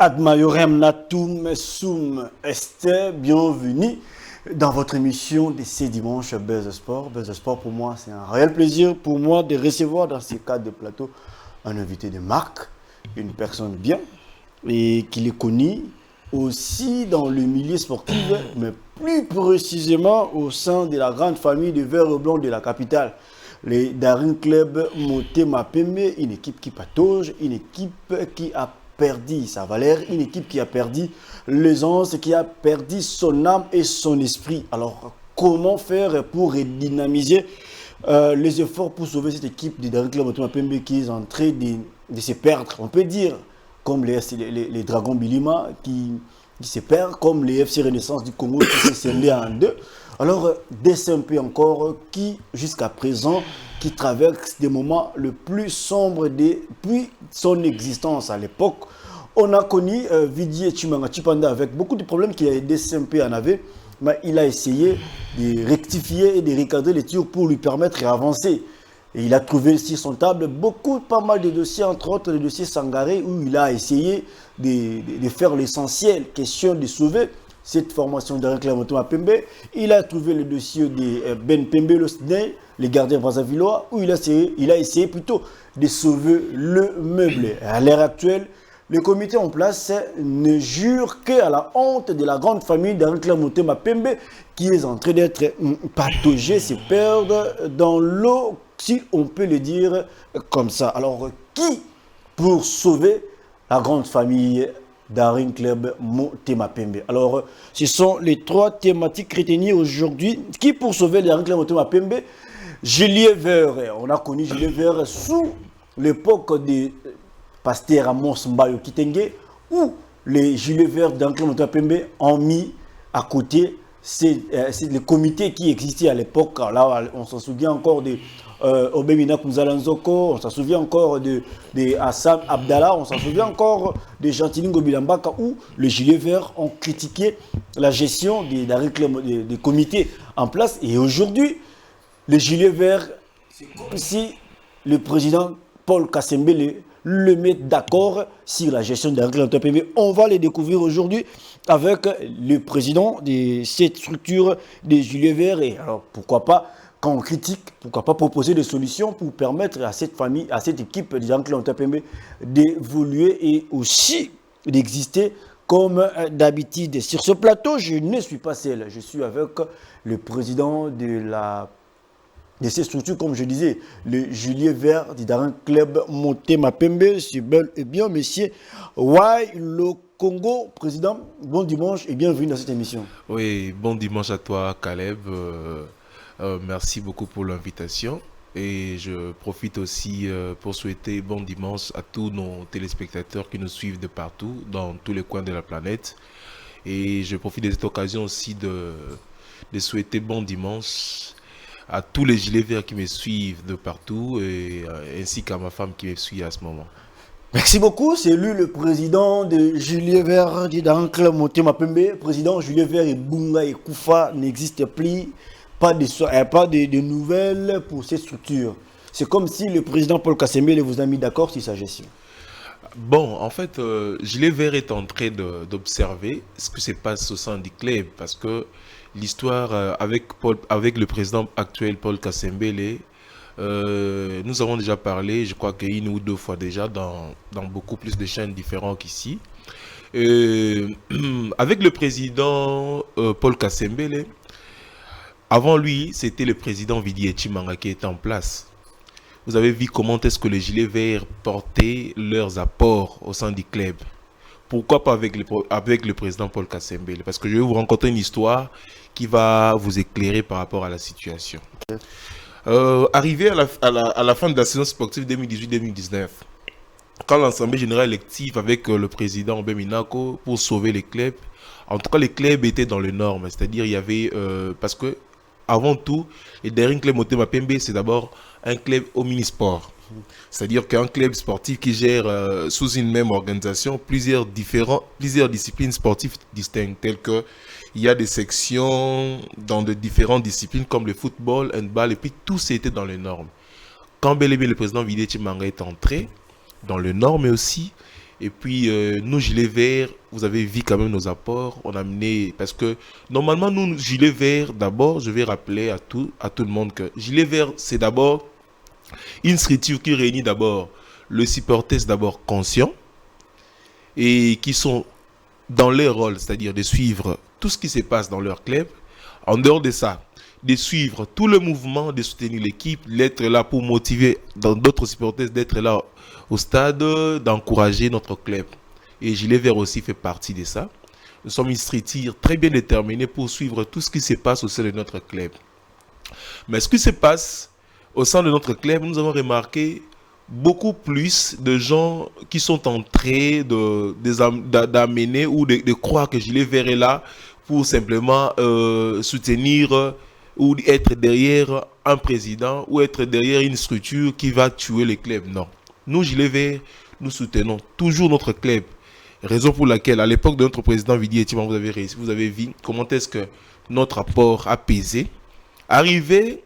Ad Majorem Natum Sum Esther, bienvenue dans votre émission de ce dimanche Buzz Sport. Buzz Sport, pour moi, c'est un réel plaisir pour moi de recevoir dans ce cadre de plateau un invité de marque, une personne bien et qui est connue aussi dans le milieu sportif, mais plus précisément au sein de la grande famille de Vert Blanc de la capitale. Les Daring Club Motema Pembe, une équipe qui patauge, une équipe qui a perdu sa valeur, une équipe qui a perdu l'aisance, qui a perdu son âme et son esprit. Alors, comment faire pour redynamiser les efforts pour sauver cette équipe de Daring Club Motema Pembe qui est en train de se perdre? On peut dire, comme les Dragons Bilima qui se perdent, comme les FC Renaissance du Congo qui s'est scellé en deux. Alors, DCMP encore qui, jusqu'à présent, qui traverse des moments le plus sombres depuis son existence à l'époque. On a connu Vidi Chimanga Chipanda avec beaucoup de problèmes qu'il a DCMP en avait, mais il a essayé de rectifier et de recadrer les tirs pour lui permettre d'avancer. Et il a trouvé sur son table pas mal de dossiers, entre autres le dossier Sangaré, où il a essayé de faire l'essentiel, question de sauver cette formation de Daring Club Motema Pembe. Il a trouvé le dossier de Ben Pembe, les gardiens brassavillois, où il a essayé plutôt de sauver le meuble. À l'heure actuelle, le comité en place ne jure qu'à la honte de la grande famille de Daring Club Motema Pembe qui est en train d'être pataugée, se perdre dans l'eau, si on peut le dire comme ça. Alors, qui pour sauver la grande famille Daring Club Motema Pembe? Alors, ce sont les trois thématiques retenues aujourd'hui. Qui pour sauver Daring Club Motema Pembe? Julien Vert. On a connu Julien Vert sous l'époque de Pasteur Amos Mbayo Kitenge, où les Gilets Verts Daring Club Motema Pembe ont mis à côté le comité qui existait à l'époque. Là, on s'en souvient encore de Obemina Kumzalanzoko, on s'en souvient encore de Hassan Abdallah, on s'en souvient encore de Jantilingo Bilambaka, où les Gilets Verts ont critiqué la gestion des comités en place. Et aujourd'hui, les Gilets Verts, c'est comme si le président Paul Kasembele le met d'accord sur la gestion de Daring Club Motema Pembe. On va les découvrir aujourd'hui avec le président de cette structure des Gilets Verts. Et alors, pourquoi pas, quand on critique, pourquoi pas proposer des solutions pour permettre à cette famille, à cette équipe de Daring Club Motema Pembe d'évoluer et aussi d'exister comme d'habitude. Sur ce plateau, je ne suis pas seul. Je suis avec le président de ces structures, comme je disais, le Julien Vert du Daring Club Motema Pembe. C'est bel et bien, monsieur Wai le Congo. Président, bon dimanche et bienvenue dans cette émission. Oui, bon dimanche à toi, Caleb. Merci beaucoup pour l'invitation. Et je profite aussi pour souhaiter bon dimanche à tous nos téléspectateurs qui nous suivent de partout, dans tous les coins de la planète. Et je profite de cette occasion aussi de souhaiter bon dimanche à tous les Gilets Verts qui me suivent de partout, ainsi qu'à ma femme qui me suit à ce moment. Merci beaucoup. C'est lui le président de Julien Vert du Daring Club Motema Pembe. Président Julien Vert et Bunga et Koufa n'existent plus. Pas de nouvelles pour ces structures. C'est comme si le président Paul Kasembele vous a mis d'accord sur sa gestion. Bon, en fait, Gilets Verts est en train d'observer ce que se passe au sein du club, parce que l'histoire avec le président actuel Paul Kasembele, nous avons déjà parlé, je crois qu'une ou deux fois déjà, dans beaucoup plus de chaînes différentes qu'ici. Avec le président Paul Kasembele, avant lui, c'était le président Vidi Chimanga qui était en place. Vous avez vu comment est-ce que les Gilets Verts portaient leurs apports au sein du club. Pourquoi pas avec le président Paul Kasembele? Parce que je vais vous raconter une histoire qui va vous éclairer par rapport à la situation. Arrivé à la fin de la saison sportive 2018-2019, quand l'Assemblée générale élective avec le président Beminako pour sauver les clubs, en tout cas les clubs étaient dans les normes, c'est-à-dire il y avait, parce que avant tout, les Daring Club Motema Pembe, c'est d'abord un club omnisport. C'est-à-dire qu'un club sportif qui gère sous une même organisation plusieurs disciplines sportives distinctes, telles que il y a des sections dans de différentes disciplines comme le football, handball, et puis tout c'était dans les normes. Quand bel et bien le président Vidi Chimanga est entré dans les normes aussi, Et puis, nous, Gilets Verts, vous avez vu quand même nos apports. On a mené, parce que normalement, nous, Gilets Verts, d'abord, je vais rappeler à tout le monde que Gilets Verts, c'est d'abord une structure qui réunit d'abord le supporters d'abord conscients et qui sont dans leur rôle, c'est-à-dire de suivre tout ce qui se passe dans leur club. En dehors de ça, de suivre tout le mouvement, de soutenir l'équipe, d'être là pour motiver dans d'autres supporters, d'être là au stade, d'encourager notre club. Et Gilets Verts aussi fait partie de ça. Nous sommes une structure très bien déterminée pour suivre tout ce qui se passe au sein de notre club. Mais ce qui se passe au sein de notre club, nous avons remarqué beaucoup plus de gens qui sont en train d'amener ou de croire que Gilets Verts est là pour simplement soutenir ou être derrière un président ou être derrière une structure qui va tuer les clubs. Non. Nous, Gilets Verts, nous soutenons toujours notre club. Raison pour laquelle, à l'époque de notre président Vidi Etima, vous avez vu comment est-ce que notre apport a pesé. Arrivé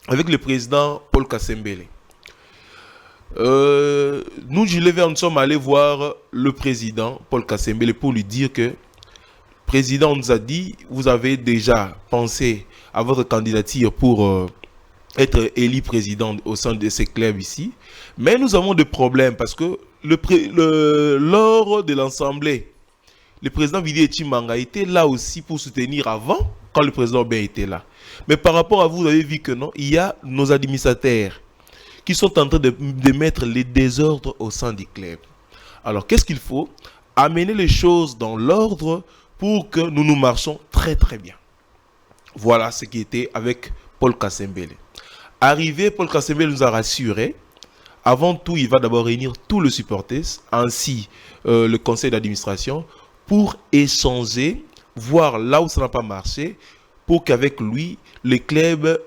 avec le président Paul Kasembele. Nous, Gilets Verts, nous sommes allés voir le président Paul Kasembele pour lui dire que le président nous a dit, vous avez déjà pensé à votre candidature pour être élu président au sein de ces clubs ici, mais nous avons des problèmes parce que lors de l'Assemblée, le président Vidi Etimanga était là aussi pour soutenir avant, quand le président Ben était là. Mais par rapport à vous, vous avez vu que non, il y a nos administrateurs qui sont en train de mettre les désordres au sein du club. Alors, qu'est-ce qu'il faut? Amener les choses dans l'ordre pour que nous nous marchons très très bien. Voilà ce qui était avec Paul Kasembele. Arrivé, Paul Kasembele nous a rassuré. Avant tout, il va d'abord réunir tous les supporters, ainsi le conseil d'administration, pour échanger, voir là où ça n'a pas marché, pour qu'avec lui, les clubs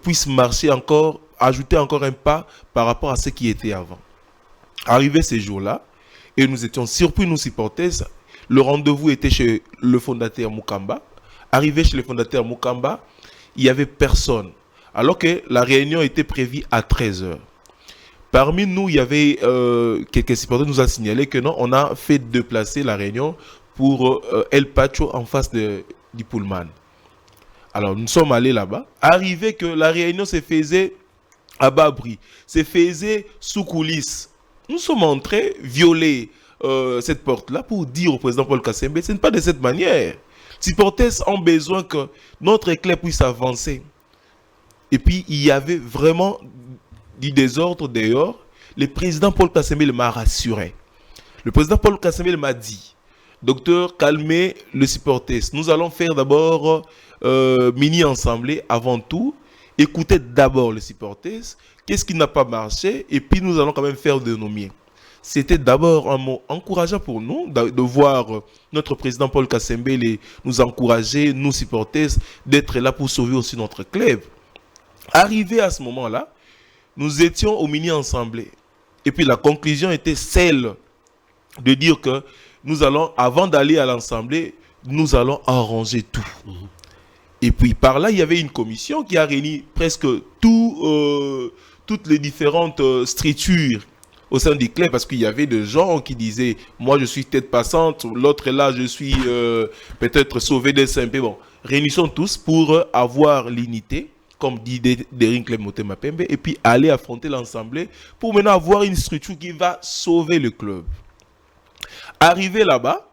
puissent marcher encore, ajouter encore un pas par rapport à ce qui était avant. Arrivé ces jours-là, et nous étions surpris, nous supporters, le rendez-vous était chez le fondateur Mukamba. Arrivé chez le fondateur Mukamba, il n'y avait personne, alors que la réunion était prévue à 13h. Parmi nous, il y avait quelques supporters qui nous ont signalé que non, on a fait déplacer la réunion pour El Pacho en face du Pullman. Alors, nous sommes allés là-bas. Arrivé que la réunion se faisait à bas bruit, se faisait sous coulisses. Nous sommes entrés violer cette porte-là pour dire au président Paul Kasembele, ce n'est pas de cette manière. Les supporters ont besoin que notre club puisse avancer. Et puis, il y avait vraiment du désordre dehors. Le président Paul Kasembele m'a rassuré. Le président Paul Kasembele m'a dit, docteur, calmez les supporters. Nous allons faire d'abord mini-assemblée avant tout. Écoutez d'abord les supporters. Qu'est-ce qui n'a pas marché? Et puis nous allons quand même faire de nos miens. C'était d'abord un mot encourageant pour nous de voir notre président Paul Kasembele nous encourager, nous supporters, d'être là pour sauver aussi notre club. Arrivé à ce moment-là, nous étions au mini-assemblée. Et puis la conclusion était celle de dire que nous allons, avant d'aller à l'assemblée, nous allons arranger tout. Et puis par là, il y avait une commission qui a réuni presque toutes les différentes structures au sein du club, parce qu'il y avait des gens qui disaient, moi je suis tête passante, l'autre est là, je suis peut-être sauvé des SMP. Bon, réunissons tous pour avoir l'unité, comme dit Derrick Club Motema Pembe, et puis aller affronter l'assemblée pour maintenant avoir une structure qui va sauver le club. Arrivé là-bas,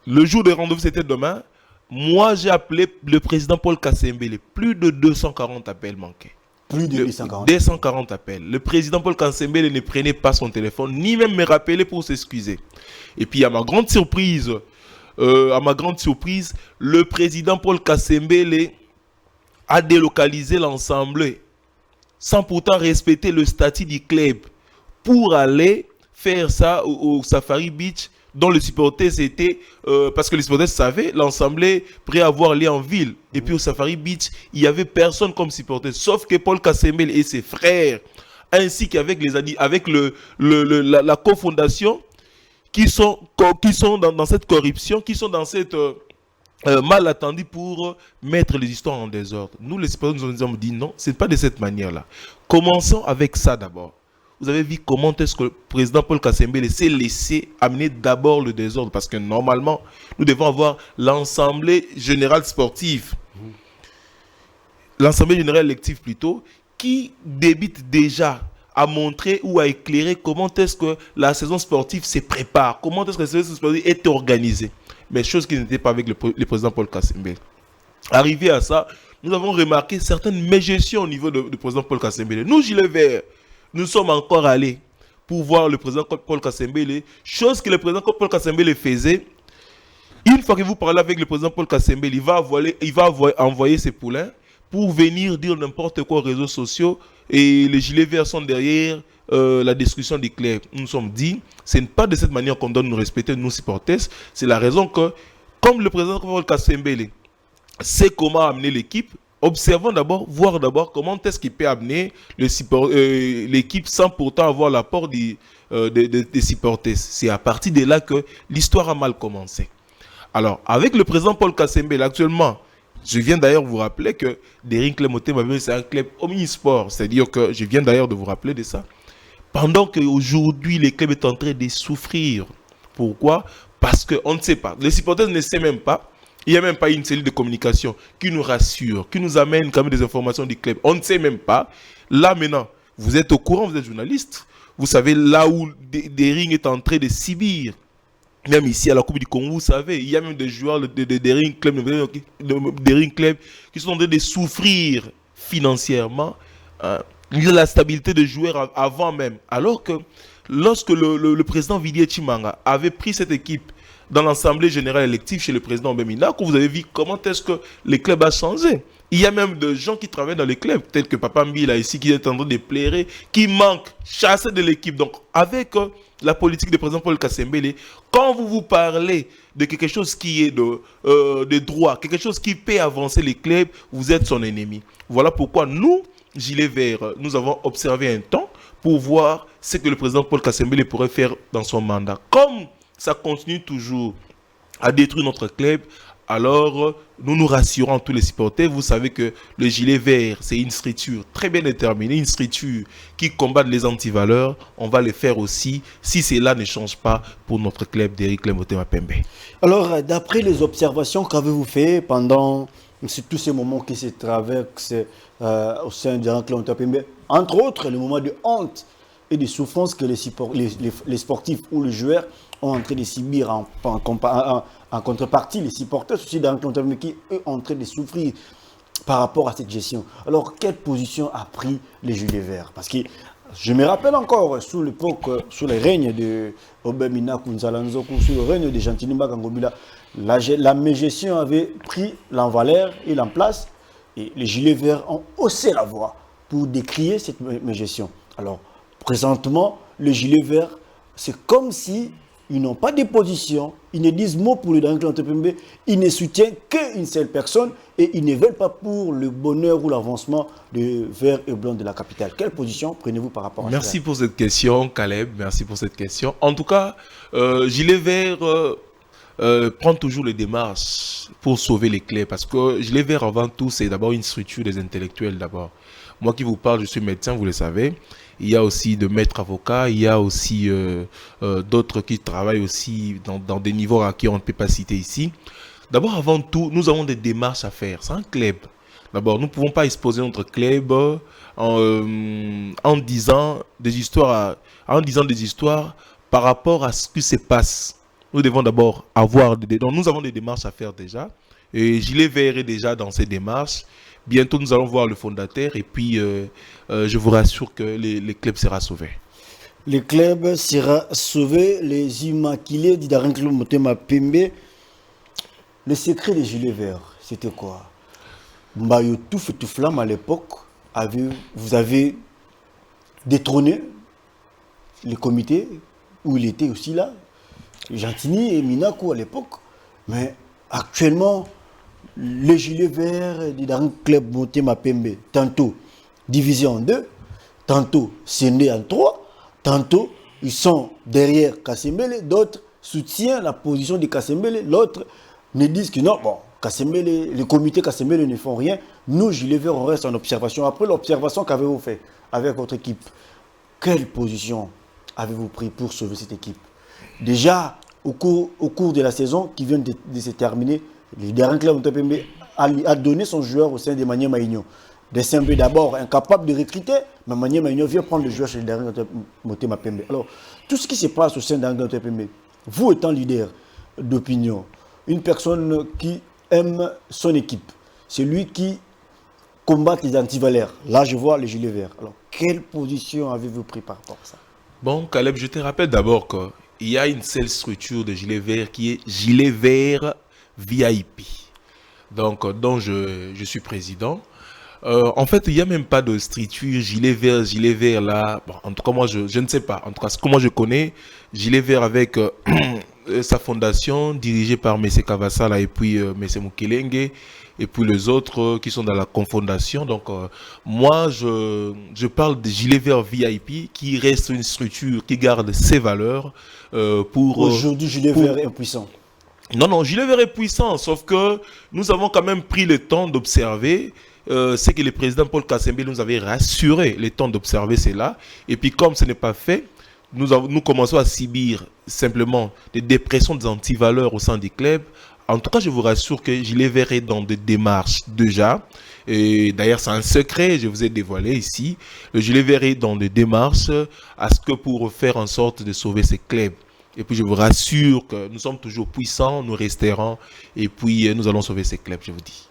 le jour de rendez-vous c'était demain, moi j'ai appelé le président Paul Kasembele, plus de 240 appels manqués. Plus de 240. 240 appels. Le président Paul Kasembele ne prenait pas son téléphone, ni même me rappeler pour s'excuser. Et puis à ma grande surprise, le président Paul Kasembele a délocalisé l'assemblée sans pourtant respecter le statut du club pour aller faire ça au Safari Beach, dont les supporters étaient, parce que les supporters savaient, l'assemblée pourrait avoir lieu en ville. Et puis au Safari Beach, il n'y avait personne comme supporter, sauf que Paul Kasembele et ses frères, ainsi qu'avec la cofondation, qui sont dans cette corruption, qui sont dans cette mal attendu pour mettre les histoires en désordre. Nous, les supporters, nous avons dit non, ce n'est pas de cette manière-là. Commençons avec ça d'abord. vous avez vu comment est-ce que le président Paul Kasembele s'est laissé amener d'abord le désordre. Parce que normalement, nous devons avoir l'Assemblée générale sportive. L'Assemblée générale élective plutôt, qui débute déjà à montrer ou à éclairer comment est-ce que la saison sportive se prépare, comment est-ce que la saison sportive est organisée. Mais chose qui n'était pas avec le président Paul Kasembele. Arrivé à ça, nous avons remarqué certaines mégestions au niveau du président Paul Kasembele. Nous, Gilets Verts, nous sommes encore allés pour voir le président Paul Kasembele, chose que le président Paul Kasembele faisait. Une fois que vous parlez avec le président Paul Kasembele, il va envoyer ses poulains pour venir dire n'importe quoi aux réseaux sociaux, et les Gilets Verts sont derrière la destruction des clubs. Nous nous sommes dit, ce n'est pas de cette manière qu'on doit nous respecter, nous supporters. C'est la raison que, comme le président Paul Kasembele sait comment amener l'équipe, observons d'abord, voir d'abord comment est-ce qu'il peut amener l'équipe sans pourtant avoir l'apport des supporters. C'est à partir de là que l'histoire a mal commencé. Alors, avec le président Paul Kasembele, actuellement, je viens d'ailleurs vous rappeler que Daring Club Motema Pembe, c'est un club omnisport. C'est-à-dire que je viens d'ailleurs de vous rappeler de ça. Pendant qu'aujourd'hui, le club est en train de souffrir. Pourquoi? Parce qu'on ne sait pas. Les supporters ne savent même pas. Il n'y a même pas une cellule de communication qui nous rassure, qui nous amène quand même des informations du club. On ne sait même pas. Là maintenant, vous êtes au courant, vous êtes journaliste. Vous savez là où Daring est en train de subir. Même ici à la Coupe du Congo, vous savez, il y a même des joueurs de Daring Club qui sont en train de souffrir financièrement. Il y a la stabilité des joueurs avant même. Alors que lorsque le président Villiers Chimanga avait pris cette équipe dans l'Assemblée générale élective chez le président Bemina, vous avez vu comment est-ce que les clubs a changé. Il y a même des gens qui travaillent dans les clubs, tels que Papa Mbila ici, qui est en train de plairer, qui manquent, chassés de l'équipe. Donc, avec la politique du président Paul Kasembele, quand vous parlez de quelque chose qui est de droit, quelque chose qui peut avancer les clubs, vous êtes son ennemi. Voilà pourquoi nous, Gilets Verts, nous avons observé un temps pour voir ce que le président Paul Kasembele pourrait faire dans son mandat. Comme ça continue toujours à détruire notre club, alors nous nous rassurons tous les supporters. Vous savez que le Gilet Vert, c'est une structure très bien déterminée, une structure qui combat les antivaleurs. On va le faire aussi si cela ne change pas pour notre club d'Eric Motema Pembe. Alors, d'après les observations qu'avez-vous fait pendant tous ces moments qui se traversent au sein d'Eric Motema Pembe, entre autres le moment de honte et de souffrance que les sportifs ou les joueurs ont en train de subir en contrepartie, les supporters aussi d'Eric Motema Pembe qui eux ont en train de souffrir par rapport à cette gestion. Alors, quelle position a pris les Gilets Verts? Parce que je me rappelle encore, sous l'époque, sous le règne de Obemina Kunzalanzoku, sous le règne de Gentilima Kangobila, la mégestion avait pris l'envaleur et l'emplace, et les Gilets Verts ont haussé la voix pour décrier cette mégestion. Alors, présentement, les Gilets Verts, c'est comme si ils n'ont pas de position, ils ne disent mot pour le Eric Motema Pembe, ils ne soutiennent qu'une seule personne et ils ne veulent pas pour le bonheur ou l'avancement de vert et blanc de la capitale. Quelle position prenez-vous par rapport à ça? Merci pour cette question, Caleb. Merci pour cette question. En tout cas, Gilet Vert prend toujours les démarches pour sauver les clés parce que Gilet Vert, avant tout, c'est d'abord une structure des intellectuels d'abord. Moi qui vous parle, je suis médecin, vous le savez. Il y a aussi de maîtres avocats, il y a aussi d'autres qui travaillent aussi dans des niveaux à qui on ne peut pas citer ici. D'abord, avant tout, nous avons des démarches à faire. C'est un club. D'abord, nous ne pouvons pas exposer notre club en disant des histoires par rapport à ce qui se passe. Nous devons d'abord avoir donc nous avons des démarches à faire déjà. Et Gilet Vert est déjà dans ces démarches. Bientôt, nous allons voir le fondateur et puis je vous rassure que le club sera sauvé. Le club sera sauvé, les Immaculés d'Eric Motema Pembe. Le secret des Gilets Verts, c'était quoi? Mbayo Touf et Touflam à l'époque, vous avez détrôné le comité où il était aussi là, Gentini et Minakou à l'époque. Mais actuellement, les Gilets Verts d'Eric Club Motema Pembe, tantôt divisés en deux, tantôt scindés en trois, tantôt ils sont derrière Kasembele, d'autres soutiennent la position de Kasembele, l'autre ne disent que non, bon, Kasembele, le comité Kasembele ne font rien, nous Gilets Verts on reste en observation. Après l'observation qu'avez-vous fait avec votre équipe? quelle position avez-vous pris pour sauver cette équipe? Déjà, au cours de la saison qui vient de se terminer, le dernier club Motema a donné son joueur au sein de Maniema Union. Dessembe d'abord incapable de recruter, mais Maniema Union vient prendre le joueur chez le dernier Motema Pembe. Alors, tout ce qui se passe au sein d'un Motema Pembe, vous étant leader d'opinion, une personne qui aime son équipe, c'est lui qui combat les antivaleurs. Là, je vois les gilets verts. Alors, quelle position avez-vous pris par rapport à ça? Bon, Caleb, je te rappelle d'abord qu'il y a une seule structure de gilets verts qui est Gilets Verts VIP, donc dont je suis président. En fait, il n'y a même pas de structure Gilets Verts là. Bon, en tout cas, moi, je ne sais pas. En tout cas, ce que moi je connais, Gilets Verts avec sa fondation dirigée par M. Kavassala et puis M. Mukelenge et puis les autres qui sont dans la confondation. Donc, moi, je parle de Gilets Verts VIP qui reste une structure qui garde ses valeurs pour... Aujourd'hui, Gilets Verts est impuissant. Non, Gilet Vert est puissant, sauf que nous avons quand même pris le temps d'observer ce que le président Paul Kassembe nous avait rassuré, le temps d'observer cela. Et puis comme ce n'est pas fait, nous commençons à subir simplement des dépressions des antivaleurs au sein des clubs. En tout cas, je vous rassure que Gilet Vert est dans des démarches déjà. Et d'ailleurs, c'est un secret, je vous ai dévoilé ici. Le Gilet Vert est dans des démarches à ce que pour faire en sorte de sauver ces clubs. Et puis je vous rassure que nous sommes toujours puissants, nous resterons, et puis nous allons sauver ces clubs, je vous dis.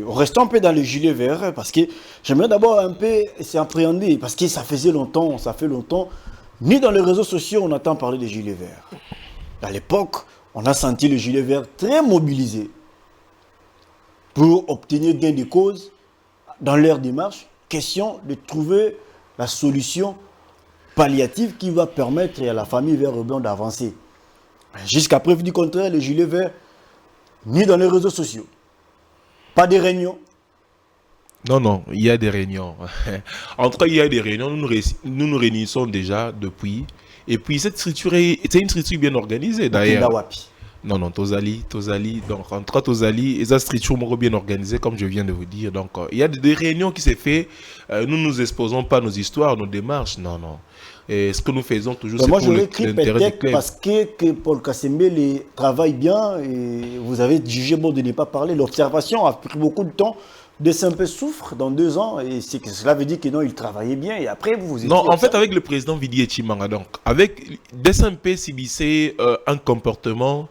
Restons un peu dans les gilets verts, parce que j'aimerais d'abord un peu s'appréhender, parce que ça fait longtemps, ni dans les réseaux sociaux on entend parler des gilets verts. À l'époque, on a senti les gilets verts très mobilisés pour obtenir gain de cause dans leur démarche. Question de trouver la solution palliative qui va permettre à la famille Vert Blanc d'avancer. Jusqu'à preuve du contraire, les gilets verts, ni dans les réseaux sociaux, pas de réunions. Non, il y a des réunions. En tout cas, il y a des réunions, nous nous réunissons déjà depuis. Et puis cette structure, c'est une structure bien organisée d'ailleurs. Non, Tozali. Donc, en tout cas, Tozali, et cette structure bien organisée, comme je viens de vous dire. Donc, il y a des réunions qui se font. Nous ne nous exposons pas nos histoires, nos démarches. Non. Et ce que nous faisons toujours, c'est pour l'intérêt du club. Parce que Paul Kassembe travaille bien et vous avez jugé bon de ne pas parler. L'observation a pris beaucoup de temps. Dessembe souffre dans 2 ans et cela veut dire que non, il travaillait bien et après vous étiez... Non, en fait, avec le président Vidi Chimanga, donc, avec Dessembe subissait un comportement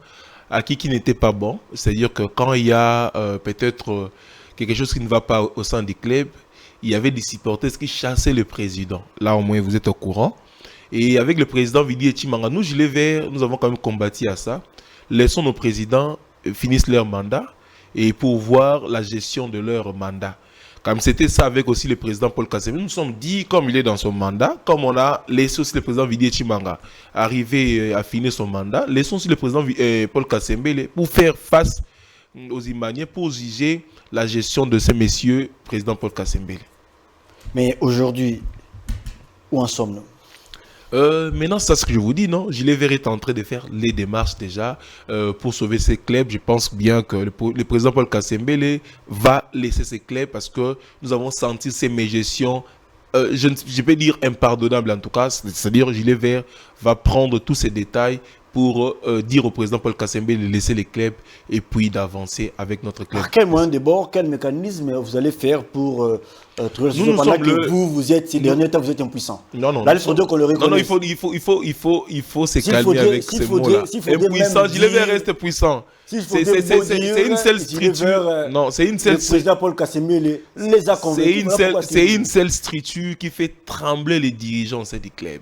à qui n'était pas bon. C'est-à-dire que quand il y a peut-être quelque chose qui ne va pas au sein du club, il y avait des supporters qui chassaient le président. Là, au moins, vous êtes au courant. Et avec le président Vidi Chimanga, nous, Gilets Verts, nous avons quand même combattu à ça. Laissons nos présidents finissent leur mandat et pour voir la gestion de leur mandat. Comme c'était ça avec aussi le président Paul Kassembe, nous nous sommes dit, comme il est dans son mandat, comme on a laissé aussi le président Vidi Chimanga arriver à finir son mandat, laissons aussi le président Paul Kassembe pour faire face aux Imaniens, pour juger la gestion de ces messieurs, président Paul Kassembe. Mais aujourd'hui, où en sommes-nous? Maintenant, c'est ce que je vous dis, non? Gilet Vert est en train de faire les démarches déjà pour sauver ses clubs. Je pense bien que le président Paul Kassembe va laisser ses clubs parce que nous avons senti ces mégestions, je peux dire impardonnables en tout cas. C'est-à-dire Gilet Vert va prendre tous ces détails pour dire au président Paul Kassembe de laisser les clubs et puis d'avancer avec notre club. Quel moyen de bord, quel mécanisme vous allez faire pour trouver la solution pendant que vous êtes, ces derniers temps, vous êtes impuissant? Non. Là, il faudrait qu'on le reconnaisse. Non, il faut se calmer avec ces mots-là. Impuissant, Gilet Vert reste puissant. C'est une seule structure. Non, c'est une seule structure. Le président Paul Kassembe les a convaincus. C'est une seule structure qui fait trembler les dirigeants du club.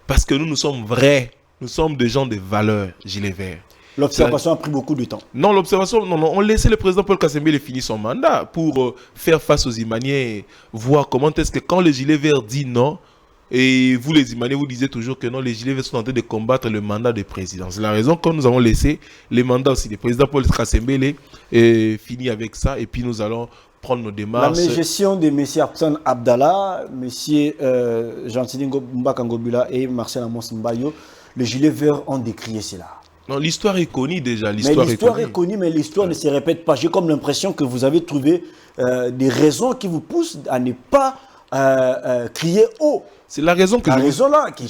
Parce que nous sommes vrais. Nous sommes des gens de valeur, Gilet Vert. L'observation a pris beaucoup de temps. Non, l'observation, non. On laissait le président Paul Kassembe finir son mandat pour faire face aux Imaniens, voir comment est-ce que quand les Gilets Verts disent non, et vous les Imaniens, vous disiez toujours que non, les Gilets Verts sont en train de combattre le mandat de président. C'est la raison que nous avons laissé les mandats aussi. Le président Paul Kassembe finit avec ça, et puis nous allons prendre nos démarches. La gestion de M. Absan Abdallah, M. Jean-Tidingo Mbakangobula et Marcel Amos Mbayo, les Gilets Verts ont décrié cela. Non, l'histoire est connue déjà. L'histoire est connue, mais l'histoire ne se répète pas. J'ai comme l'impression que vous avez trouvé des raisons qui vous poussent à ne pas crier haut. C'est la raison que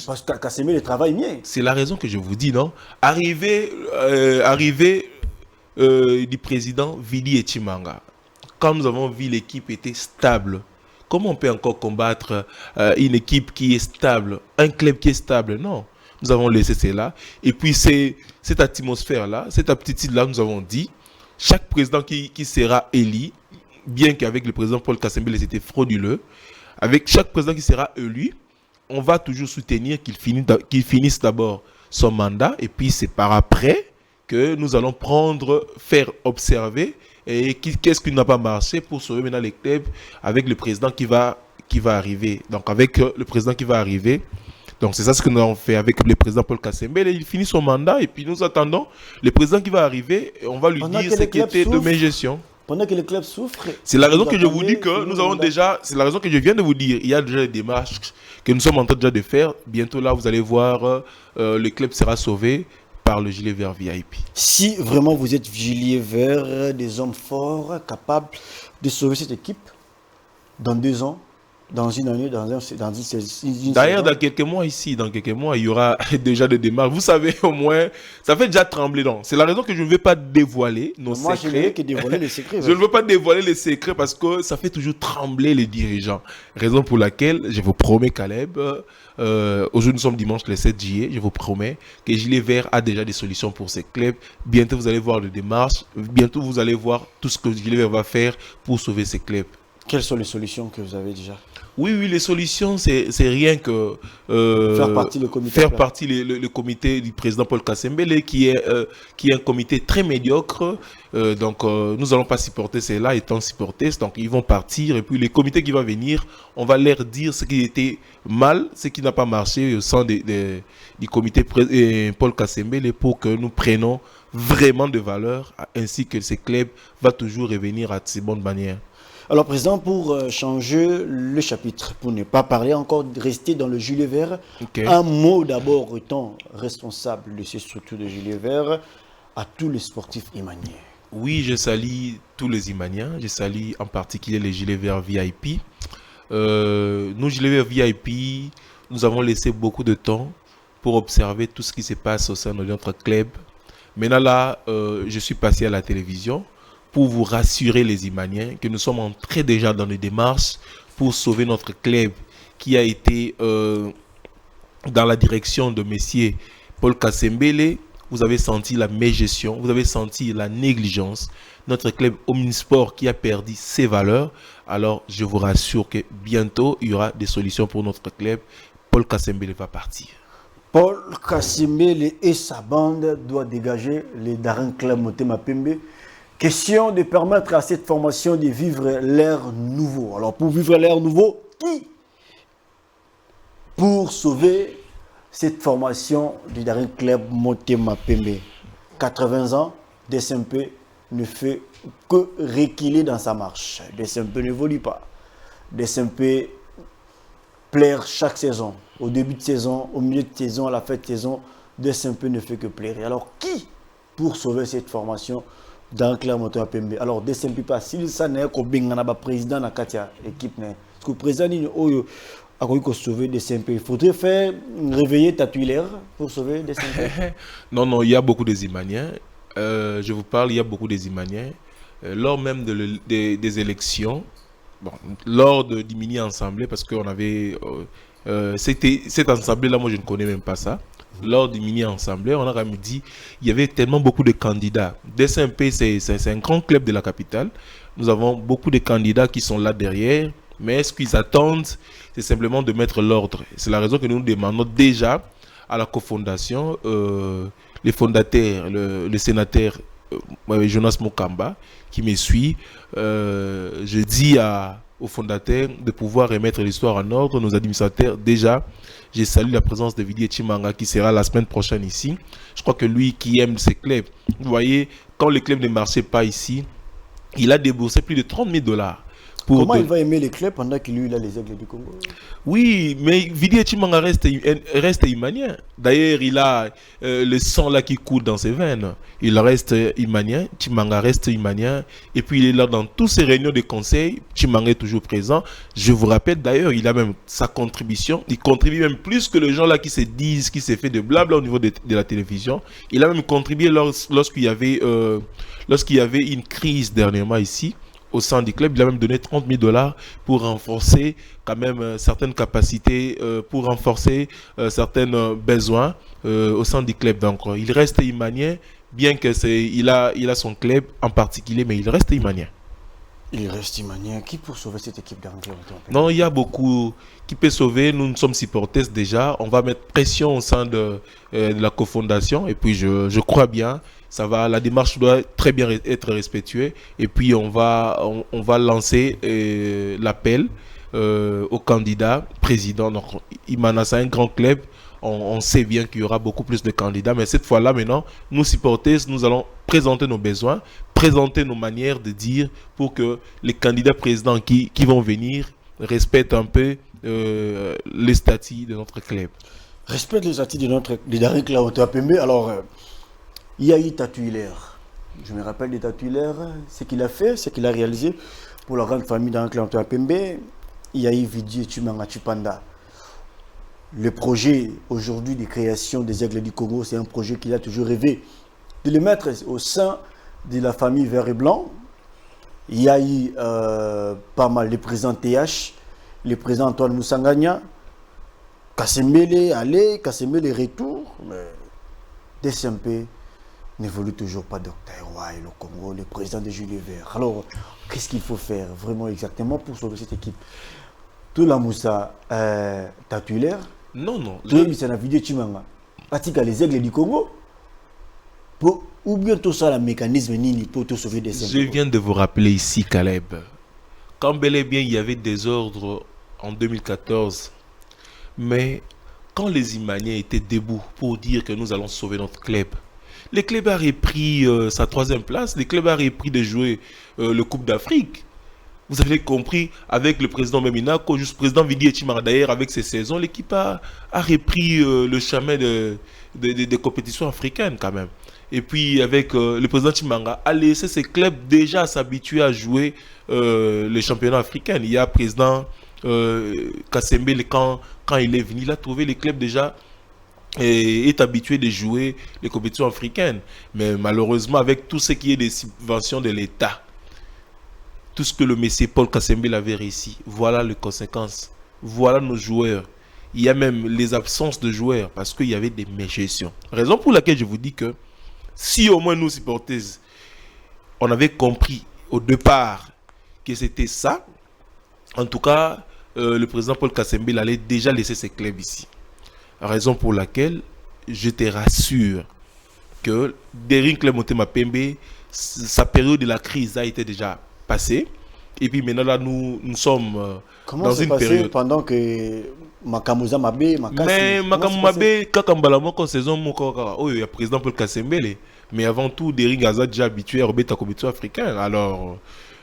Parce que Casemiro travaille bien. C'est la raison que je vous dis, non? Arrivé du président Vili Chimanga, quand nous avons vu l'équipe était stable, comment on peut encore combattre une équipe qui est stable, un club qui est stable? Non. Nous avons laissé cela. Et puis, cette atmosphère-là, cette aptitude-là, nous avons dit, chaque président qui sera élu, bien qu'avec le président Paul Kasembele, c'était frauduleux, avec chaque président qui sera élu, on va toujours soutenir qu'il finisse d'abord son mandat, et puis c'est par après que nous allons faire observer et qu'est-ce qui n'a pas marché pour sauver maintenant les clubs avec le président qui va arriver. Donc avec le président qui va arriver, donc c'est ça ce que nous avons fait avec le président Paul Kasembele. Il finit son mandat et puis nous attendons le président qui va arriver et on va lui dire ce qui était de mes gestions. Pendant que le club souffre. C'est la raison que je vous dis que nous avons déjà, c'est la raison que je viens de vous dire, il y a déjà des démarches que nous sommes en train déjà de faire. Bientôt là, vous allez voir, le club sera sauvé par le gilet vert VIP. Si vraiment vous êtes gilet vert, des hommes forts, capables de sauver cette équipe dans 2 ans, dans une année, dans une D'ailleurs, dans quelques mois ici, il y aura déjà des démarches. Vous savez, au moins, ça fait déjà trembler. C'est la raison que je ne veux pas dévoiler nos secrets. Moi, je ne veux que dévoiler les secrets. Je ne veux pas dévoiler les secrets parce que ça fait toujours trembler les dirigeants. Raison pour laquelle, je vous promets, Caleb, aujourd'hui nous sommes dimanche le 7 juillet, je vous promets que Gilet Vert a déjà des solutions pour ces clubs. Bientôt, vous allez voir les démarches. Bientôt, vous allez voir tout ce que Gilet Vert va faire pour sauver ces clubs. Quelles sont les solutions que vous avez déjà? Oui, les solutions, c'est rien que faire partie le comité du président Paul Kasembele, qui est un comité très médiocre. Donc, nous allons pas supporter cela étant supportés. Donc, ils vont partir. Et puis, les comités qui vont venir, on va leur dire ce qui était mal, ce qui n'a pas marché au sein du comité Paul Kasembele pour que nous prenions vraiment de valeur, ainsi que ces clubs va toujours revenir à ces bonnes manières. Alors, président, pour changer le chapitre, pour ne pas parler encore, rester dans le gilet vert, un mot d'abord étant responsable de ces structures de gilet vert à tous les sportifs imaniens. Oui, je salue tous les imaniens, je salue en particulier les gilets verts VIP. Nous, gilets verts VIP, nous avons laissé beaucoup de temps pour observer tout ce qui se passe au sein de notre club. Maintenant là, je suis passé à la télévision pour vous rassurer les Imaniens que nous sommes entrés déjà dans les démarches pour sauver notre club qui a été dans la direction de messieurs Paul Kasembele. Vous avez senti la mégestion, vous avez senti la négligence. Notre club Omnisport qui a perdu ses valeurs. Alors je vous rassure que bientôt il y aura des solutions pour notre club. Paul Kasembele va partir. Paul Kasembele et sa bande doivent dégager les Darren Club Motema Pembe. Question de permettre à cette formation de vivre l'ère nouveau. Alors, pour vivre l'ère nouveau, qui? Pour sauver cette formation du Darren Club Motema Pembe. 80 ans, DSMP ne fait que reculer dans sa marche. DSMP ne évolue pas. DSMP plaire chaque saison. Au début de saison, au milieu de saison, à la fin de saison, DSMP ne fait que plaire. Alors, qui pour sauver cette formation dans le club Motema Pembe? Alors, DSMP pas, s'il s'en est qu'au bingana président na katia équipe, parce que le président dit a sauver DSMP. Il faudrait faire réveiller Tatuilaire pour sauver DSMP. Non, il y a beaucoup des Imaniens. Je vous parle, il y a beaucoup des Imaniens. Lors même des élections, lors du mini-assemblée, parce qu'on avait... cette assemblée-là, moi je ne connais même pas ça. Lors du mini-assemblée, on a dit il y avait tellement beaucoup de candidats. DSMP, c'est un grand club de la capitale. Nous avons beaucoup de candidats qui sont là derrière. Mais ce qu'ils attendent, c'est simplement de mettre l'ordre. C'est la raison que nous demandons déjà à la cofondation, les fondateurs, le sénateur Jonas Mokamba, qui me suit. Je dis aux fondateurs de pouvoir remettre l'histoire en ordre. Nos administrateurs, déjà, j'ai salué la présence de Vili Chimanga qui sera la semaine prochaine ici. Je crois que lui qui aime ces clubs, vous voyez, quand les clubs ne marchaient pas ici, il a déboursé plus de $30 000 Comment il va aimer les clubs pendant qu'il lui il a les Aigles du Congo? Oui, mais Vidi Chimanga reste imanien. D'ailleurs, il a le sang là qui coule dans ses veines. Il reste imanien, Chimanga reste imanien. Et puis il est là dans toutes ces réunions de conseil. Chimanga est toujours présent. Je vous rappelle d'ailleurs, il a même sa contribution. Il contribue même plus que les gens là qui se disent, qui s'est fait de blabla au niveau de la télévision. Il a même contribué lorsqu'il y avait une crise dernièrement ici. Au sein du club, il a même donné 30 000 $ pour renforcer quand même certaines capacités, pour renforcer certains besoins au sein du club. Donc, il reste imanien, bien que il a son club en particulier, mais il reste imanien. Il reste imanien. Qui pour sauver cette équipe d'Anglais? Non, il y a beaucoup qui peut sauver. Nous sommes supporters déjà. On va mettre pression au sein de la cofondation. Et puis, je crois bien. Ça va, la démarche doit très bien être respectuée. Et puis, on va lancer l'appel au candidat président. Donc, Imana, c'est un grand club. On sait bien qu'il y aura beaucoup plus de candidats. Mais cette fois-là, maintenant, nous supporters, nous allons présenter nos besoins, présenter nos manières de dire pour que les candidats présidents qui vont venir respectent un peu les statuts de notre club. Respecte les statuts de Darin Claudio Pembe. Alors, il y a eu Tatuilaire. Je me rappelle de Tatuilaire, ce qu'il a fait, ce qu'il a réalisé pour la grande famille Darin Claudio Pembe. Il y a eu Vidi Chimanga Chipanda. Le projet aujourd'hui de création des Aigles du Congo, c'est un projet qu'il a toujours rêvé de le mettre au sein de la famille Vert et Blanc. Il y a eu pas mal de présidents TH, le président Antoine Moussangagna, Kasembele aller, Kasembele retour, mais DCMP n'évolue toujours pas. Dr. Roy, le Congo, le président de Jules Vert. Alors, qu'est-ce qu'il faut faire vraiment exactement pour sauver cette équipe? Tout la Moussa Tatuilaire. Non. Tout c'est la vidéo Chimanga. Pratique les Aigles du Congo. Ou bien tout ça, le mécanisme Nini pour te sauver des Je viens de vous rappeler ici, Caleb. Quand bel et bien il y avait des ordres en 2014, mais quand les Imaniens étaient debout pour dire que nous allons sauver notre club, le club a repris sa 3e place, le club a repris de jouer le Coupe d'Afrique. Vous avez compris, avec le président Memina, juste président Vidi Chimanga, d'ailleurs, avec ces saisons, l'équipe a repris le chemin des compétitions africaines quand même. Et puis, avec le président Chimanga, a laissé ses clubs déjà s'habituer à jouer les championnats africains. Il y a le président Kasembele, quand il est venu, il a trouvé les clubs déjà est habitué de jouer les compétitions africaines. Mais malheureusement, avec tout ce qui est des subventions de l'État, tout ce que le monsieur Paul Kasembele avait réussi, voilà les conséquences. Voilà nos joueurs. Il y a même les absences de joueurs parce qu'il y avait des mégestions. Raison pour laquelle je vous dis que si au moins nous supporters, on avait compris au départ que c'était ça, en tout cas, le président Paul Kasembele allait déjà laisser ses clubs ici. Raison pour laquelle je te rassure que Darin Claudio Motema Pembe, sa période de la crise a été déjà passée. Et puis maintenant, là, nous sommes dans une période. Pendant que Makamuza Mabe, mais Makamuza Mabe, Kakambala Moko saison Moko, oh, il y a président Paul Kasembele. Mais avant tout, Darin Gaza déjà habitué à remettre la compétition africaine. Alors.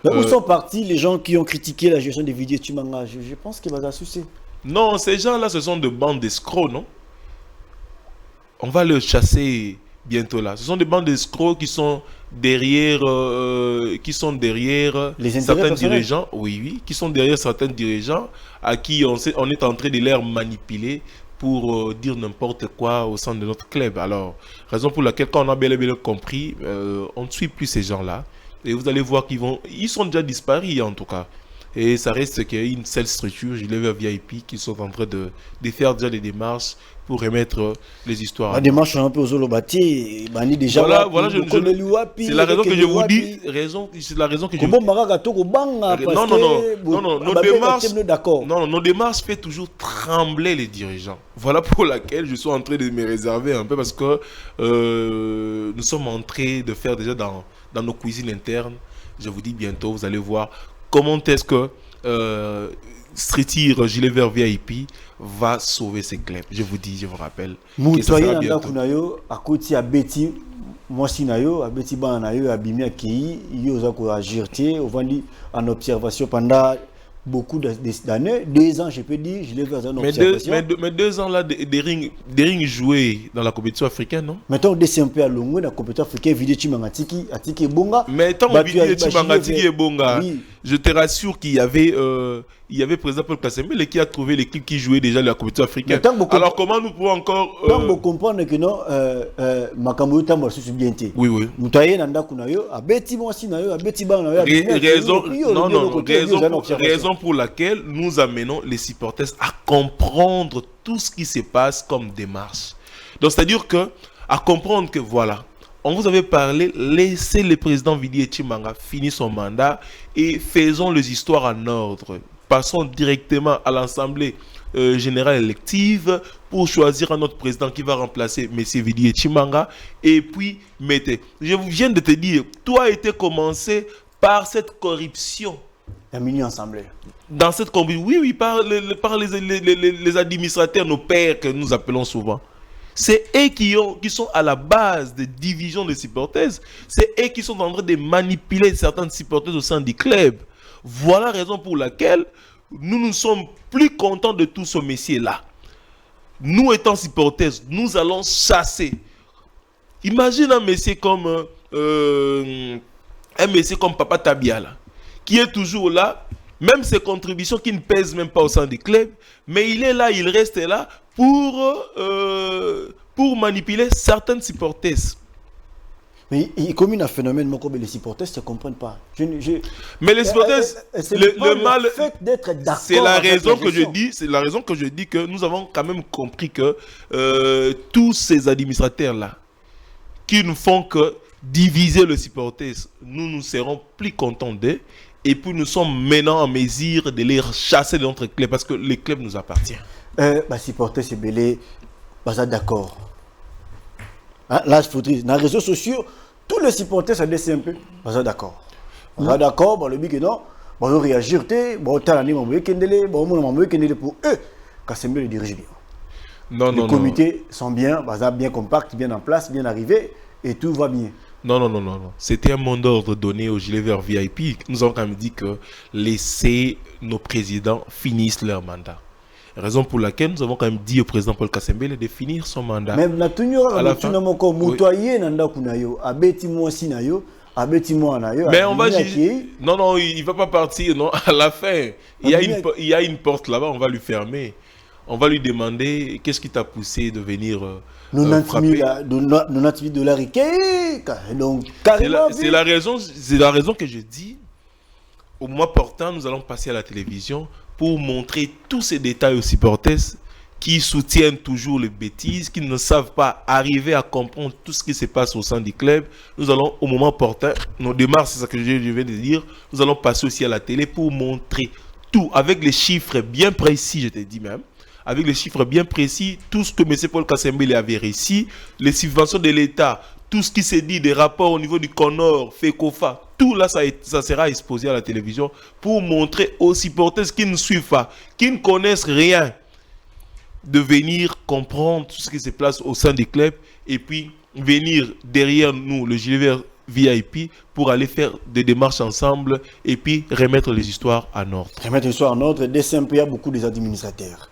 Où sont partis les gens qui ont critiqué la gestion des vidéos Chimanga? Je pense qu'il va s'assucer. Non, ces gens-là, ce sont des bandes d'escrocs, non? On va les chasser bientôt là. Ce sont des bandes d'escrocs qui sont derrière, certains dirigeants, oui, qui sont derrière certains dirigeants à qui on est en train de les manipuler pour dire n'importe quoi au sein de notre club. Alors, raison pour laquelle quand on a bel et bien compris, on ne suit plus ces gens-là. Et vous allez voir ils sont déjà disparus en tout cas. Et ça reste qu'il y a une seule structure, je l'ai vu à VIP, qui sont en train de faire déjà des démarches pour remettre les histoires. La démarche un peu aux Olobati, déjà. Voilà, c'est la raison que je vous dis. C'est la raison que je vous dis. Non, nos démarches fait toujours trembler les dirigeants. Voilà pour laquelle je suis en train de me réserver un peu parce que nous sommes en train de faire déjà dans nos cuisines internes. Je vous dis bientôt, vous allez voir comment est-ce que Streetir Gilet Vert VIP va sauver ses clubs. Je vous dis, je vous rappelle. Moutoye nanda kunayo akoti abeti mwasi nayo abeti bana nayo abimi akei yo za ko agir te ovandi en observation pendant beaucoup d'années, 2 ans je peux dire, je l'ai vu en observation. Mais 2 ans là des rings joués dans la compétition africaine, non? Maintenant des un peu à longue dans la compétition africaine vidéo Chimangatiki atiki bonga. Mais tant vidéo Chimangatiki et bonga. Oui. Je te rassure qu'il y avait par exemple Kasembele qui a trouvé l'équipe qui jouait déjà la compétition africaine. Alors comment nous pouvons encore vous comprendre que non makambo tambo su bien té. Oui oui. Mutaye nanda kunayo abeti mwasi nayo abeti bana nayo. Raison pour laquelle nous amenons les supporters à comprendre tout ce qui se passe comme démarche. Donc c'est-à-dire que à comprendre que voilà, on vous avait parlé, laissez le président Vidi Chimanga finir son mandat et faisons les histoires en ordre. Passons directement à l'Assemblée générale élective pour choisir un autre président qui va remplacer M. Vidi Chimanga. Et puis, mettez. Je viens de te dire, tout a été commencé par cette corruption. La mini-assemblée. Dans cette corruption, oui, par les administrateurs, nos pères que nous appelons souvent. C'est eux qui sont à la base des divisions de supporters. C'est eux qui sont en train de manipuler certains supporters au sein du club. Voilà la raison pour laquelle nous ne sommes plus contents de tout ce messier-là. Nous étant supporters, nous allons chasser. Imagine un messier comme Papa Tabiala, qui est toujours là, même ses contributions qui ne pèsent même pas au sein du club, mais il est là, il reste là pour manipuler certains supporters. Mais il commune un phénomène que les supporters ne comprennent pas. Mais les supporters, le mal, le fait d'être d'accord. C'est la raison que je dis. C'est la raison que je dis que nous avons quand même compris que tous ces administrateurs là, qui ne font que diviser les supporters, nous ne serons plus contents d'eux. Et puis nous sommes maintenant en mesure de les chasser de notre club parce que le club nous appartient. Supporters, c'est belé, d'accord. Hein, là, je faudrait, dans les réseaux sociaux, tous les supporters sont des un peu. D'accord. D'accord, le but que non, on réagir, on pour eux, Kassembe le dirige bien. Les comités sont bien, bien compacts, bien en place, bien arrivés, et tout va bien. Non. C'était un mot d'ordre donné au gilet vert VIP. Nous avons quand même dit que laisser nos présidents finissent leur mandat. Raison pour laquelle nous avons quand même dit au président Paul Kasembele de finir son mandat. Même à la fin. Mais on va juger. Non, il ne va pas partir. Non, à la fin, il y a une porte là-bas, on va lui fermer. On va lui demander qu'est-ce qui t'a poussé de venir frapper. C'est la raison que je dis. Au mois portant, nous allons passer à la télévision pour montrer tous ces détails aux supporters qui soutiennent toujours les bêtises, qui ne savent pas arriver à comprendre tout ce qui se passe au sein du club. Nous allons, au moment portant, nos démarches, c'est ça que je viens de dire, nous allons passer aussi à la télé pour montrer tout, avec les chiffres bien précis, je te dis même, avec les chiffres bien précis, tout ce que M. Paul Kasembele avait réussi, les subventions de l'État, tout ce qui s'est dit, des rapports au niveau du CONOR, FECOFA, tout là, ça sera exposé à la télévision pour montrer aux supporters qui ne suivent pas, qui ne connaissent rien, de venir comprendre tout ce qui se passe au sein du club et puis venir derrière nous, le gilet vert VIP, pour aller faire des démarches ensemble et puis remettre les histoires en ordre. Remettre les histoires en ordre, dès simple, il y a beaucoup des administrateurs.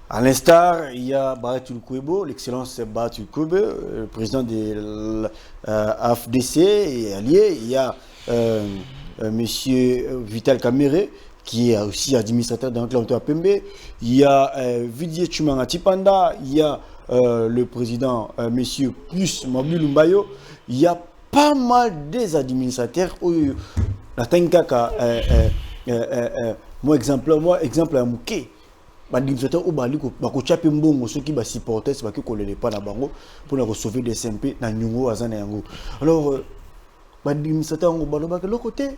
À l'instar, il y a Baratul Kouebo, l'excellence Baratul Kouebo, le président de l'AFDC et allié. Il y a monsieur Vital Kamere, qui est aussi administrateur dans le club de Pembe. Il y a Vidier Chumangati Panda. Il y a le président monsieur Plus Mabulu Mbayo. Il y a pas mal des administrateurs. La Tenkaka, moi exemple à Mouké. L'administrateur au Bali, Bakochape Mbongo, ceux qui supportent, c'est qui collent les pas là-bas pour sauver des SMP dans Nyungo, Azan et Yango. Alors, l'administrateur au Bali, de l'autre côté,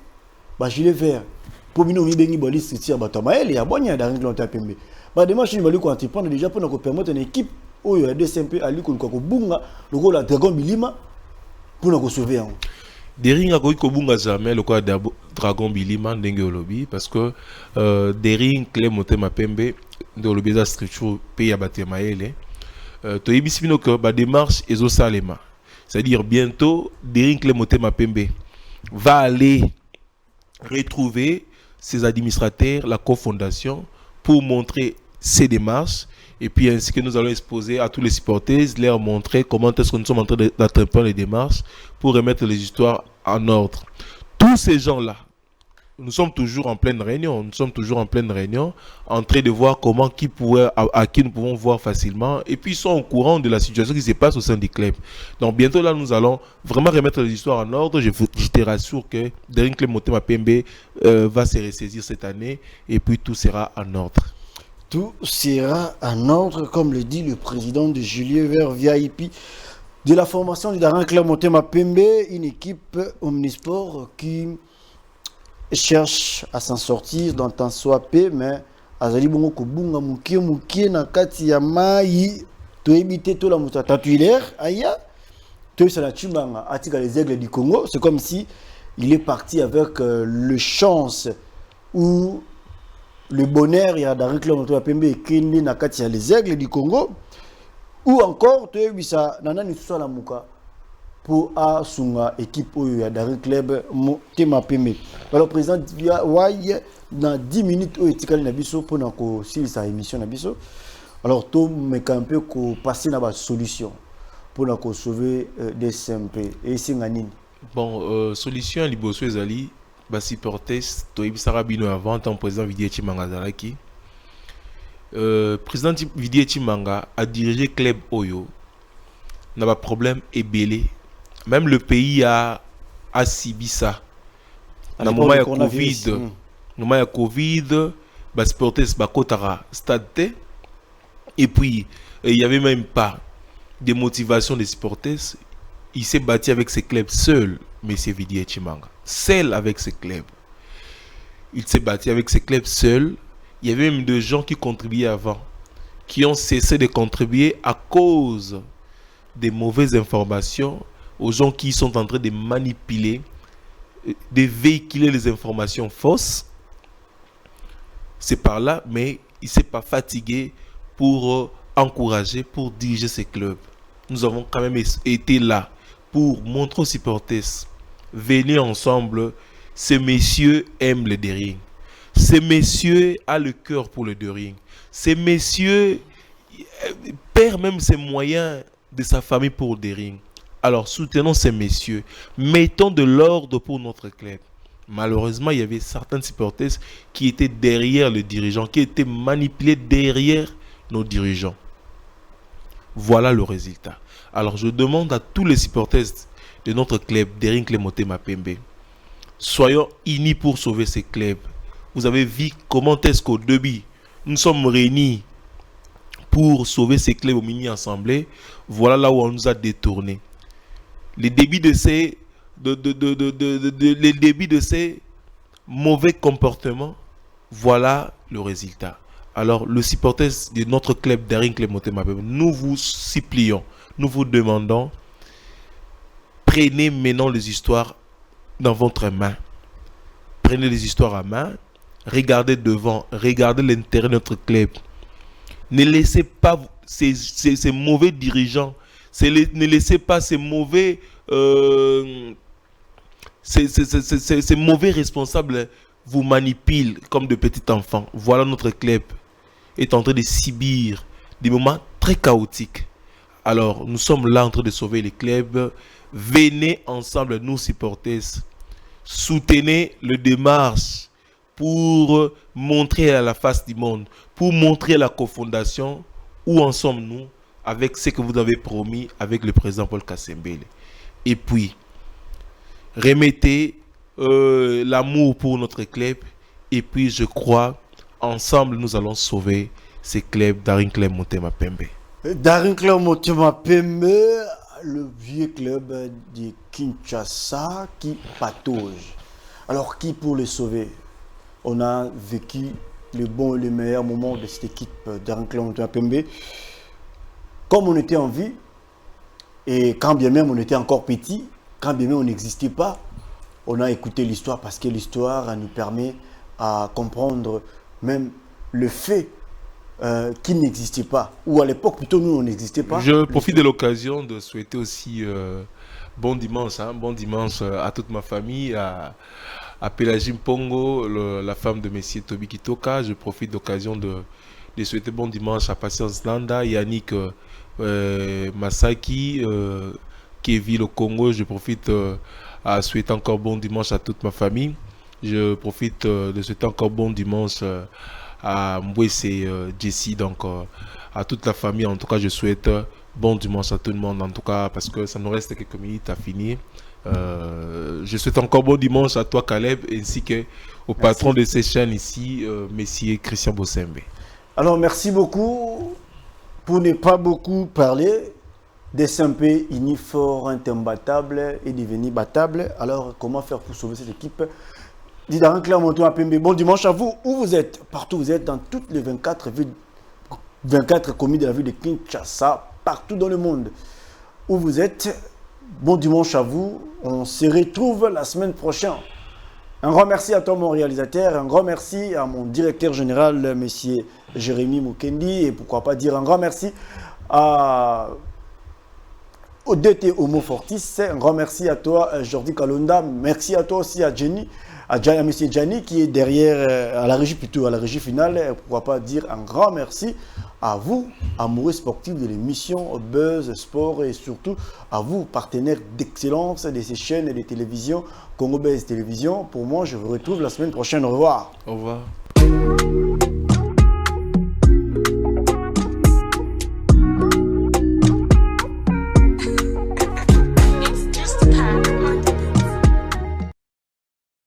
gilet vert. Pour nous, il y a des structures, il y a des gens qui ont été payés. Des machines qui ont été payées déjà pour permettre une équipe où il y a des SMP à l'école, le rôle de Dragon Bilima pour nous sauver. Des rings à Koïko Bunga jamais, le quoi Dragon Bilima ndenge olobi parce que Dering Club Motema Pembe de olobi za structure pe ya batema ele to yebisi bino que ba démarche ezo salema, c'est-à-dire bientôt Dering Club Motema Pembe va aller retrouver ses administrateurs, la cofondation, pour montrer ces démarches. Et puis ainsi que nous allons exposer à tous les supporters, leur montrer comment est-ce que nous sommes en train d'entreprendre les démarches pour remettre les histoires en ordre. Tous ces gens-là, nous sommes toujours en pleine réunion, en train de voir comment à qui nous pouvons voir facilement, et puis ils sont au courant de la situation qui se passe au sein du club. Donc bientôt là, nous allons vraiment remettre les histoires en ordre. Je te rassure que Dering Club Motema Pembe va se ressaisir cette année, et puis tout sera en ordre. Tout sera en ordre, comme le dit le président de Julien Vert VIP de la formation du Dering Club Motema Pembe, une équipe omnisport qui cherche à s'en sortir dans tant soit peu, mais azali bongo kobunga mukie na kati ya mai to éviter to la muta tatuilaire aya to ça la chimanga atika les aigles du Congo. C'est comme si il est parti avec le chance ou le bonheur ya Dering Club Motema Pembe kindi na kati ya les aigles du Congo, ou encore to ebisa nana ni so la muka pour asunga équipe oyo ya Dering Club Motema Pembe. Alors président Waye dans 10 minutes oyo etikali na biso pour na ko silisa émission na biso. Alors to meka un peu ko passer na ba solution pour na ko sauver des SMP et singa nini. Bon, solution liboso ezali ba supporters to ebisara bino avant tant président Vidier Chimanga zalaki. Président Vidier Chimanga a dirigé club oyo n'a pas problème ébélé. Même le pays a subi ça. Dans le moment de Covid, moment de Covid, les supporters bakotara stade. Et puis il y avait même pas de motivation des supporters. Il s'est battu avec ses clubs seul, monsieur Vidier Chimanga. Seul avec ses clubs. Il s'est battu avec ses clubs seul. Il y avait même des gens qui contribuaient avant, qui ont cessé de contribuer à cause des mauvaises informations, aux gens qui sont en train de manipuler, de véhiculer les informations fausses. C'est par là, mais il ne s'est pas fatigué pour encourager, pour diriger ces clubs. Nous avons quand même été là pour montrer aux supporters, venez ensemble, ces messieurs aiment le Dering. Ces messieurs ont le cœur pour le Dering. Ces messieurs perdent même ses moyens de sa famille pour le Dering. Alors soutenons ces messieurs, mettons de l'ordre pour notre club. Malheureusement, il y avait certains supporters qui étaient derrière le dirigeant, qui étaient manipulés derrière nos dirigeants. Voilà le résultat. Alors je demande à tous les supporters de notre club, Dering Club Motema Pembe, soyons unis pour sauver ces clubs. Vous avez vu comment est-ce qu'au début, nous sommes réunis pour sauver ces clubs au mini-assemblée. Voilà là où on nous a détournés. Les débits de ces mauvais comportements, voilà le résultat. Alors, le supporter de notre club Dering Club Motema Pembe, nous vous supplions, nous vous demandons, prenez maintenant les histoires dans votre main. Prenez les histoires à main, regardez devant, regardez l'intérêt de notre club. Ne laissez pas ces mauvais dirigeants, ne laissez pas ces mauvais ces mauvais responsables vous manipulent comme de petits enfants. Voilà, notre club est en train de subir des moments très chaotiques. Alors, nous sommes là en train de sauver les clubs. Venez ensemble, nous supporters, soutenez le démarche pour montrer à la face du monde, pour montrer à la cofondation où en sommes-nous avec ce que vous avez promis avec le président Paul Kasembele. Et puis, remettez l'amour pour notre club. Et puis, je crois, ensemble, nous allons sauver ces clubs Dering Club Motema Pembe. Dering Club Motema Pembe, le vieux club de Kinshasa qui patauge. Alors, qui pour le sauver? On a vécu le bon et le meilleur moment de cette équipe Dering Club Motema Pembe. Comme on était en vie, et quand bien même on était encore petit, quand bien même on n'existait pas, On a écouté l'histoire parce que l'histoire nous permet à comprendre même le fait qui n'existait pas. Ou à l'époque, plutôt, nous, on n'existait pas. Je profite de l'occasion de souhaiter aussi bon dimanche à toute ma famille, à Pélagie Mpongo, la femme de Messier Tobi Kitoka. Je profite de l'occasion de souhaiter bon dimanche à Patience Nanda, Yannick Masaki, qui vit au Congo. Je profite à souhaiter encore bon dimanche à toute ma famille. Je profite de souhaiter encore bon dimanche à Mbwese Jessie, donc à toute la famille. En tout cas, je souhaite bon dimanche à tout le monde, en tout cas, parce que ça nous reste quelques minutes à finir. Je souhaite encore bon dimanche à toi, Caleb, ainsi qu'au patron de ces chaînes ici, Messier Christian Bossembe. Alors, merci beaucoup. Pour ne pas beaucoup parler, des SMP fort imbattable et devenir battable. Alors, comment faire pour sauver cette équipe? Didaran Clermonton à Pembe. Bon dimanche à vous. Où vous êtes? Partout, vous êtes dans toutes les 24 villes, 24 communes de la ville de Kinshasa, partout dans le monde. Où vous êtes? Bon dimanche à vous. On se retrouve la semaine prochaine. Un grand merci à toi, mon réalisateur. Un grand merci à mon directeur général, M. Jérémy Mukendi. Et pourquoi pas dire un grand merci au DT Homo Fortis. Un grand merci à toi, Jordi Kalonda. Merci à toi aussi, à Jenny. À M. Gianni qui est derrière, à la régie plutôt, à la régie finale. Pourquoi pas dire un grand merci à vous, amoureux sportifs de l'émission Buzz Sport, et surtout à vous, partenaires d'excellence de ces chaînes de télévision, Congo Buzz Télévision. Pour moi, je vous retrouve la semaine prochaine. Au revoir. Au revoir.